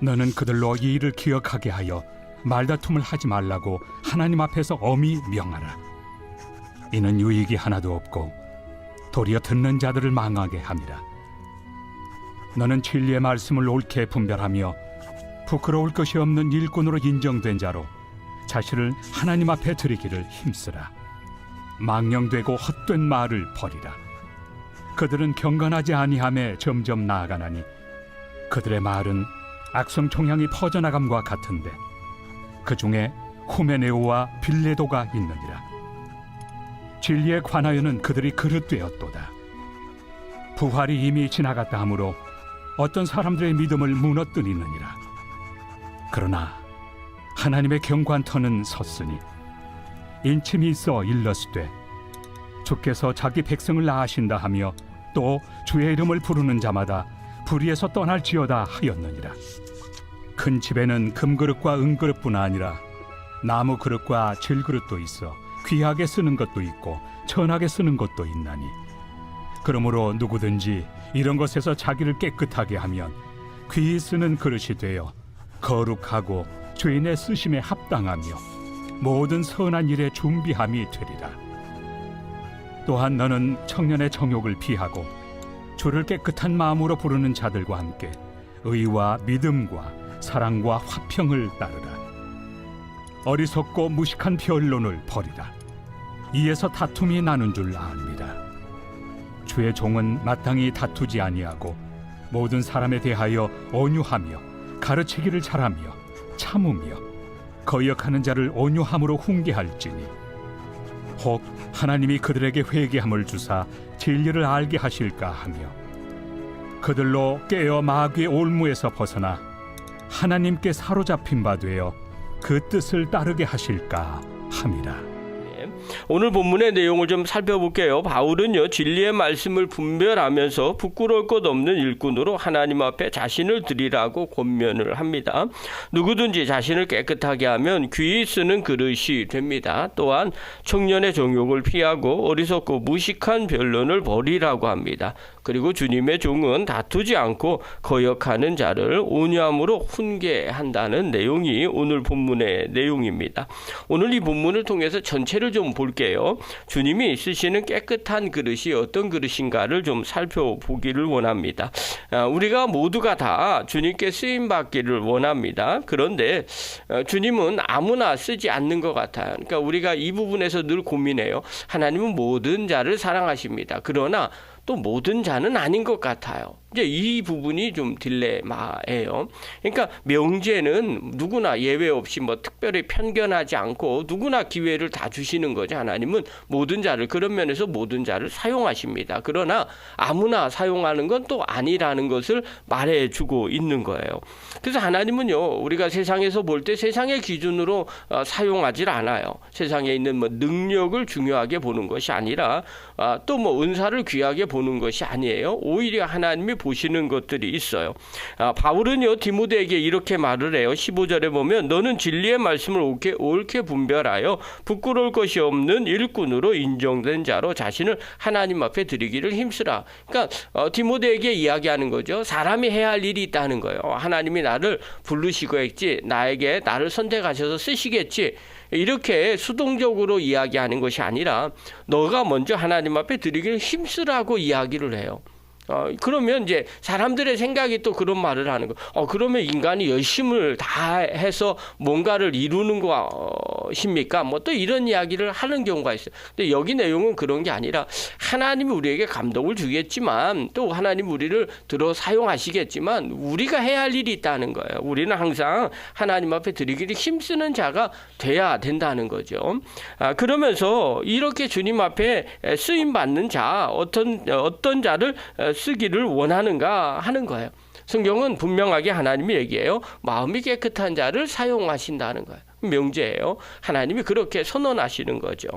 너는 그들로 이 일을 기억하게 하여 말다툼을 하지 말라고 하나님 앞에서 엄히 명하라. 이는 유익이 하나도 없고 도리어 듣는 자들을 망하게 함이라. 너는 진리의 말씀을 옳게 분별하며 부끄러울 것이 없는 일꾼으로 인정된 자로 자신을 하나님 앞에 드리기를 힘쓰라. 망령되고 헛된 말을 버리라. 그들은 경건하지 아니함에 점점 나아가나니 그들의 말은 악성 총향이 퍼져나감과 같은데 그 중에 후메네오와 빌레도가 있느니라. 진리에 관하여는 그들이 그릇되었도다. 부활이 이미 지나갔다 하므로 어떤 사람들의 믿음을 무너뜨리느니라. 그러나 하나님의 경관터는 섰으니 인침이 있어 일렀으되 주께서 자기 백성을 낳으신다 하며 또 주의 이름을 부르는 자마다 불의에서 떠날지어다 하였느니라. 큰 집에는 금그릇과 은그릇뿐 아니라 나무 그릇과 질그릇도 있어 귀하게 쓰는 것도 있고 천하게 쓰는 것도 있나니 그러므로 누구든지 이런 것에서 자기를 깨끗하게 하면 귀히 쓰는 그릇이 되어 거룩하고 주인의 쓰심에 합당하며 모든 선한 일에 준비함이 되리라. 또한 너는 청년의 정욕을 피하고 주를 깨끗한 마음으로 부르는 자들과 함께 의와 믿음과 사랑과 화평을 따르라. 어리석고 무식한 변론을 버리라. 이에서 다툼이 나는 줄 압니다. 주의 종은 마땅히 다투지 아니하고 모든 사람에 대하여 온유하며 가르치기를 잘하며 참으며 거역하는 자를 온유함으로 훈계할지니 혹 하나님이 그들에게 회개함을 주사 진리를 알게 하실까 하며 그들로 깨어 마귀의 올무에서 벗어나 하나님께 사로잡힌 바 되어 그 뜻을 따르게 하실까 함이라. 오늘 본문의 내용을 좀 살펴볼게요. 바울은요, 진리의 말씀을 분별하면서 부끄러울 것 없는 일꾼으로 하나님 앞에 자신을 드리라고 권면을 합니다. 누구든지 자신을 깨끗하게 하면 귀히 쓰는 그릇이 됩니다. 또한 청년의 정욕을 피하고 어리석고 무식한 변론을 버리라고 합니다. 그리고 주님의 종은 다투지 않고 거역하는 자를 온유함으로 훈계한다는 내용이 오늘 본문의 내용입니다. 오늘 이 본문을 통해서 전체를 좀 볼게요. 주님이 쓰시는 깨끗한 그릇이 어떤 그릇인가를 좀 살펴보기를 원합니다. 우리가 모두가 다 주님께 쓰임받기를 원합니다. 그런데 주님은 아무나 쓰지 않는 것 같아요. 그러니까 우리가 이 부분에서 늘 고민해요. 하나님은 모든 자를 사랑하십니다. 그러나 또 모든 자는 아닌 것 같아요. 이제 이 부분이 좀 딜레마예요. 그러니까 명제는 누구나 예외 없이 특별히 편견하지 않고 누구나 기회를 다 주시는 거죠. 하나님은 모든 자를, 그런 면에서 모든 자를 사용하십니다. 그러나 아무나 사용하는 건 또 아니라는 것을 말해주고 있는 거예요. 그래서 하나님은요, 우리가 세상에서 볼 때 세상의 기준으로 사용하지 않아요. 세상에 있는 능력을 중요하게 보는 것이 아니라 또 은사를 귀하게 보는 것이 아니에요. 오히려 하나님이 보시는 것들이 있어요. 바울은요, 디모데에게 이렇게 말을 해요. 15절에 보면 너는 진리의 말씀을 옳게 분별하여 부끄러울 것이 없는 일꾼으로 인정된 자로 자신을 하나님 앞에 드리기를 힘쓰라. 그러니까 디모데에게 이야기하는 거죠. 사람이 해야 할 일이 있다는 거예요. 하나님이 나를 부르시고 했지, 나에게 나를 선택하셔서 쓰시겠지, 이렇게 수동적으로 이야기하는 것이 아니라 너가 먼저 하나님 앞에 드리기를 힘쓰라고 이야기를 해요. 그러면 이제 사람들의 생각이 또 그런 말을 하는 거. 그러면 인간이 열심을 다 해서 뭔가를 이루는 것입니까? 또 이런 이야기를 하는 경우가 있어요. 근데 여기 내용은 그런 게 아니라 하나님이 우리에게 감동을 주겠지만 또 하나님 우리를 들어 사용하시겠지만 우리가 해야 할 일이 있다는 거예요. 우리는 항상 하나님 앞에 드리기를 힘쓰는 자가 돼야 된다는 거죠. 그러면서 이렇게 주님 앞에 쓰임 받는 자, 어떤 자를 쓰기를 원하는가 하는 거예요. 성경은 분명하게 하나님이 얘기해요. 마음이 깨끗한 자를 사용하신다는 거예요. 명제예요. 하나님이 그렇게 선언하시는 거죠.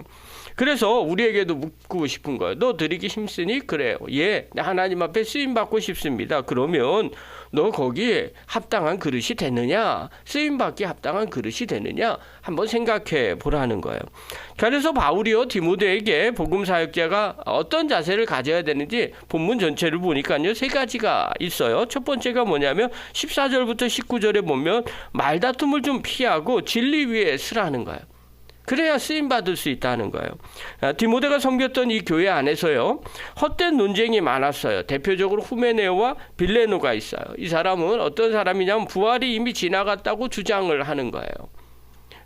그래서 우리에게도 묻고 싶은 거예요. 너 드리기 힘쓰니? 그래요. 예, 하나님 앞에 쓰임 받고 싶습니다. 그러면 너 거기에 합당한 그릇이 되느냐? 쓰임 받기 합당한 그릇이 되느냐? 한번 생각해 보라는 거예요. 그래서 바울이요 디모데에게 복음 사역자가 어떤 자세를 가져야 되는지 본문 전체를 보니까요 3가지가 있어요. 첫 번째가 뭐냐면 14절부터 19절에 보면 말다툼을 좀 피하고 진리 위에 서라는 거예요. 그래야 쓰임 받을 수 있다는 거예요. 디모데가 섬겼던 이 교회 안에서요 헛된 논쟁이 많았어요. 대표적으로 후메네오와 빌레노가 있어요. 이 사람은 어떤 사람이냐면 부활이 이미 지나갔다고 주장을 하는 거예요.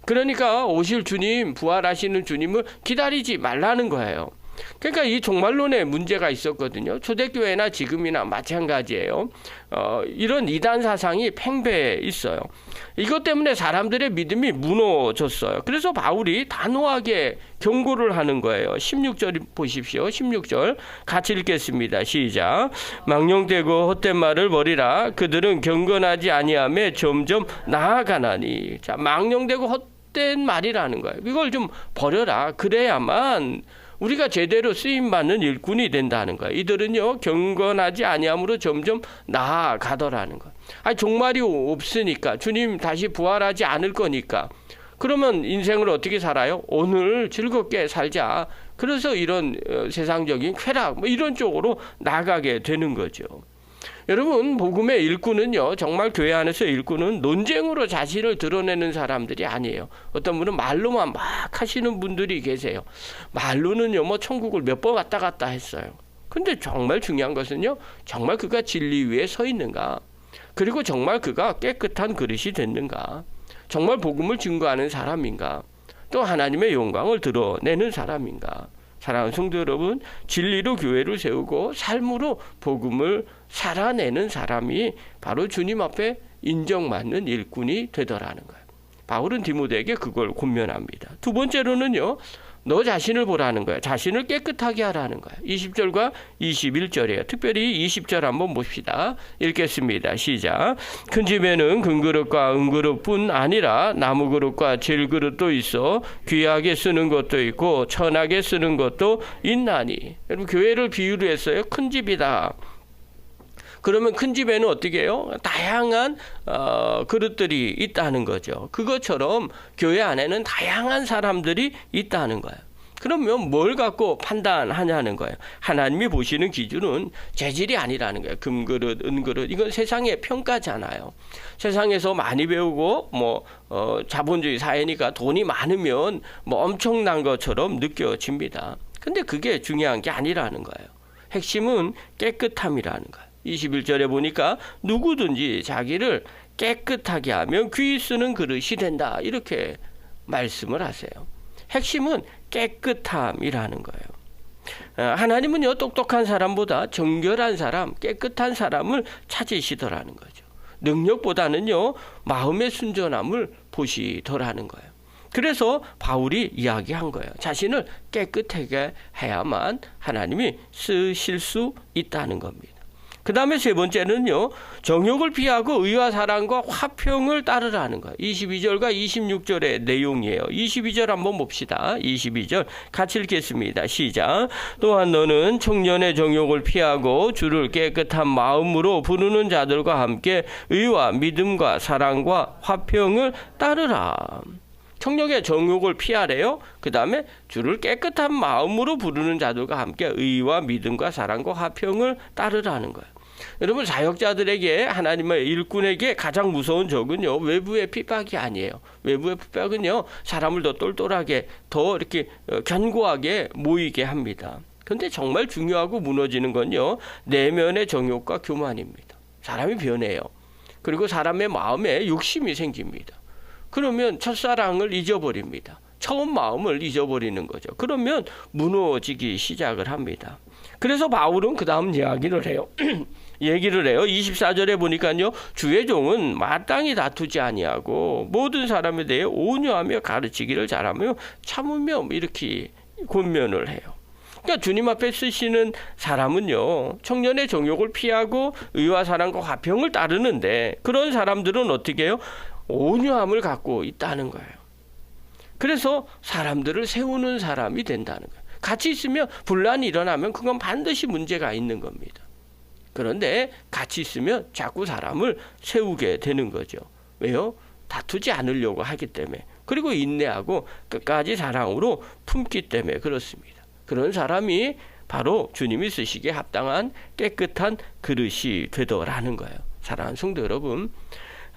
그러니까 오실 주님, 부활하시는 주님을 기다리지 말라는 거예요. 그러니까 이 종말론에 문제가 있었거든요. 초대교회나 지금이나 마찬가지예요. 이런 이단 사상이 팽배해 있어요. 이것 때문에 사람들의 믿음이 무너졌어요. 그래서 바울이 단호하게 경고를 하는 거예요. 16절 보십시오. 16절 같이 읽겠습니다. 시작. 망령되고 헛된 말을 버리라. 그들은 경건하지 아니하며 점점 나아가나니. 자, 망령되고 헛된 말이라는 거예요. 이걸 좀 버려라. 그래야만 우리가 제대로 쓰임받는 일꾼이 된다는 거예요. 이들은요 경건하지 아니함으로 점점 나아가더라는 거예요. 아니 종말이 없으니까 주님 다시 부활하지 않을 거니까 그러면 인생을 어떻게 살아요? 오늘 즐겁게 살자. 그래서 이런 세상적인 쾌락 뭐 이런 쪽으로 나가게 되는 거죠. 여러분 복음의 일꾼은요 정말 교회 안에서 일꾼은 논쟁으로 자신을 드러내는 사람들이 아니에요. 어떤 분은 말로만 막 하시는 분들이 계세요. 말로는요 뭐 천국을 몇 번 왔다 갔다 했어요. 근데 정말 중요한 것은요 정말 그가 진리 위에 서 있는가, 그리고 정말 그가 깨끗한 그릇이 됐는가, 정말 복음을 증거하는 사람인가, 또 하나님의 영광을 드러내는 사람인가. 사랑하는 성도 여러분, 진리로 교회를 세우고 삶으로 복음을 살아내는 사람이 바로 주님 앞에 인정받는 일꾼이 되더라는 거예요. 바울은 디모데에게 그걸 권면합니다. 두 번째로는요, 너 자신을 보라는 거예요. 자신을 깨끗하게 하라는 거예요. 20절과 21절이에요. 특별히 20절 한번 봅시다. 읽겠습니다. 시작. 큰 집에는 금그릇과 은그릇뿐 아니라 나무그릇과 질그릇도 있어 귀하게 쓰는 것도 있고 천하게 쓰는 것도 있나니. 여러분 교회를 비유로 했어요. 큰 집이다. 그러면 큰 집에는 어떻게 해요? 다양한 그릇들이 있다는 거죠. 그것처럼 교회 안에는 다양한 사람들이 있다는 거예요. 그러면 뭘 갖고 판단하냐는 거예요. 하나님이 보시는 기준은 재질이 아니라는 거예요. 금그릇, 은그릇 이건 세상의 평가잖아요. 세상에서 많이 배우고 자본주의 사회니까 돈이 많으면 엄청난 것처럼 느껴집니다. 근데 그게 중요한 게 아니라는 거예요. 핵심은 깨끗함이라는 거예요. 21절에 보니까 누구든지 자기를 깨끗하게 하면 귀 쓰는 그릇이 된다. 이렇게 말씀을 하세요. 핵심은 깨끗함이라는 거예요. 하나님은요 똑똑한 사람보다 정결한 사람, 깨끗한 사람을 찾으시더라는 거죠. 능력보다는요 마음의 순전함을 보시더라는 거예요. 그래서 바울이 이야기한 거예요. 자신을 깨끗하게 해야만 하나님이 쓰실 수 있다는 겁니다. 그 다음에 세 번째는요, 정욕을 피하고 의와 사랑과 화평을 따르라는 거예요. 22절과 26절의 내용이에요. 22절 한번 봅시다. 22절 같이 읽겠습니다. 시작. 또한 너는 청년의 정욕을 피하고 주를 깨끗한 마음으로 부르는 자들과 함께 의와 믿음과 사랑과 화평을 따르라. 청년의 정욕을 피하래요. 그 다음에 주를 깨끗한 마음으로 부르는 자들과 함께 의와 믿음과 사랑과 화평을 따르라는 거예요. 여러분 사역자들에게 하나님의 일꾼에게 가장 무서운 적은요 외부의 핍박이 아니에요. 외부의 핍박은요 사람을 더 똘똘하게 더 이렇게 견고하게 모이게 합니다. 그런데 정말 중요하고 무너지는 건요 내면의 정욕과 교만입니다. 사람이 변해요. 그리고 사람의 마음에 욕심이 생깁니다. 그러면 첫사랑을 잊어버립니다. 처음 마음을 잊어버리는 거죠. 그러면 무너지기 시작을 합니다. 그래서 바울은 그 다음 이야기를 해요. 24절에 보니까요. 주의 종은 마땅히 다투지 아니하고 모든 사람에 대해 온유하며 가르치기를 잘하며 참으며 이렇게 권면을 해요. 그러니까 주님 앞에 쓰시는 사람은요. 청년의 정욕을 피하고 의와 사랑과 화평을 따르는데 그런 사람들은 어떻게 해요? 온유함을 갖고 있다는 거예요. 그래서 사람들을 세우는 사람이 된다는 거예요. 같이 있으면 분란이 일어나면 그건 반드시 문제가 있는 겁니다. 그런데 같이 있으면 자꾸 사람을 세우게 되는 거죠. 왜요? 다투지 않으려고 하기 때문에. 그리고 인내하고 끝까지 사랑으로 품기 때문에 그렇습니다. 그런 사람이 바로 주님이 쓰시기에 합당한 깨끗한 그릇이 되더라는 거예요. 사랑하는 성도 여러분,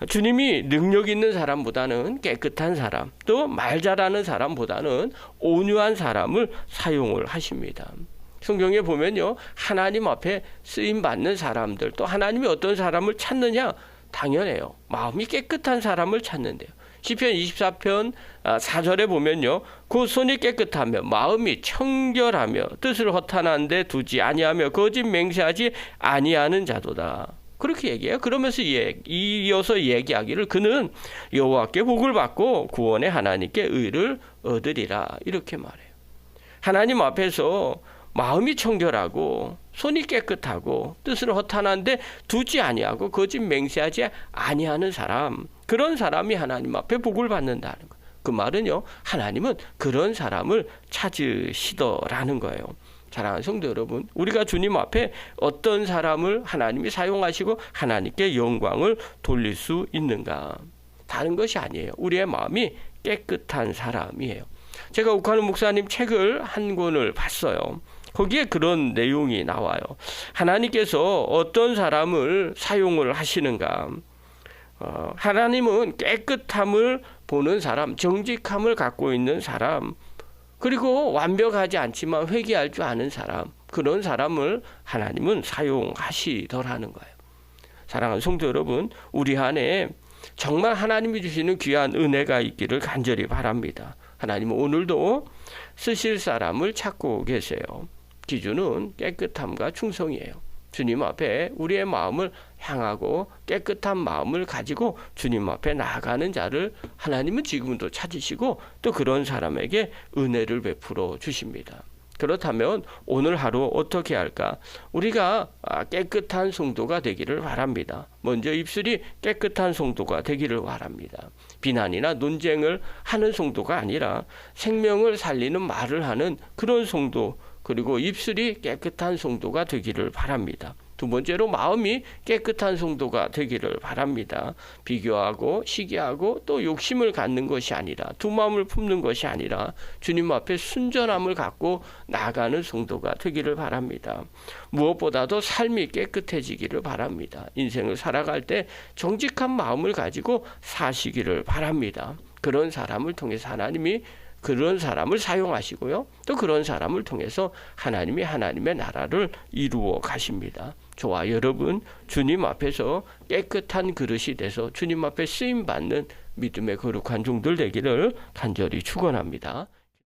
주님이 능력 있는 사람보다는 깨끗한 사람, 또 말 잘하는 사람보다는 온유한 사람을 사용을 하십니다. 성경에 보면요, 하나님 앞에 쓰임 받는 사람들, 또 하나님이 어떤 사람을 찾느냐? 당연해요. 마음이 깨끗한 사람을 찾는데요. 시편 24편 4절에 보면요, 그 손이 깨끗하며 마음이 청결하며 뜻을 허탄한 데 두지 아니하며 거짓 맹세하지 아니하는 자도다. 그렇게 얘기해요. 그러면서 이어서 얘기하기를 그는 여호와께 복을 받고 구원의 하나님께 의를 얻으리라. 이렇게 말해요. 하나님 앞에서 마음이 청결하고 손이 깨끗하고 뜻을 허탄한데 두지 아니하고 거짓 맹세하지 아니하는 사람, 그런 사람이 하나님 앞에 복을 받는다는 거예요. 그 말은요, 하나님은 그런 사람을 찾으시더라는 거예요. 사랑하는 성도 여러분, 우리가 주님 앞에 어떤 사람을 하나님이 사용하시고 하나님께 영광을 돌릴 수 있는가? 다른 것이 아니에요. 우리의 마음이 깨끗한 사람이에요. 제가 옥하는 목사님 책을 한 권을 봤어요. 거기에 그런 내용이 나와요. 하나님께서 어떤 사람을 사용을 하시는가? 하나님은 깨끗함을 보는 사람, 정직함을 갖고 있는 사람, 그리고 완벽하지 않지만 회개할 줄 아는 사람, 그런 사람을 하나님은 사용하시더라는 거예요. 사랑하는 성도 여러분, 우리 안에 정말 하나님이 주시는 귀한 은혜가 있기를 간절히 바랍니다. 하나님은 오늘도 쓰실 사람을 찾고 계세요. 기준은 깨끗함과 충성이에요. 주님 앞에 우리의 마음을 향하고 깨끗한 마음을 가지고 주님 앞에 나아가는 자를 하나님은 지금도 찾으시고 또 그런 사람에게 은혜를 베풀어 주십니다. 그렇다면 오늘 하루 어떻게 할까? 우리가 깨끗한 성도가 되기를 바랍니다. 먼저 입술이 깨끗한 성도가 되기를 바랍니다. 비난이나 논쟁을 하는 성도가 아니라 생명을 살리는 말을 하는 그런 성도, 그리고 입술이 깨끗한 성도가 되기를 바랍니다. 두 번째로 마음이 깨끗한 성도가 되기를 바랍니다. 비교하고 시기하고 또 욕심을 갖는 것이 아니라, 두 마음을 품는 것이 아니라 주님 앞에 순전함을 갖고 나아가는 성도가 되기를 바랍니다. 무엇보다도 삶이 깨끗해지기를 바랍니다. 인생을 살아갈 때 정직한 마음을 가지고 사시기를 바랍니다. 그런 사람을 통해서 하나님이 그런 사람을 사용하시고요, 또 그런 사람을 통해서 하나님이 하나님의 나라를 이루어 가십니다. 저와 여러분, 주님 앞에서 깨끗한 그릇이 돼서 주님 앞에 쓰임받는 믿음의 거룩한 종들 되기를 간절히 축원합니다.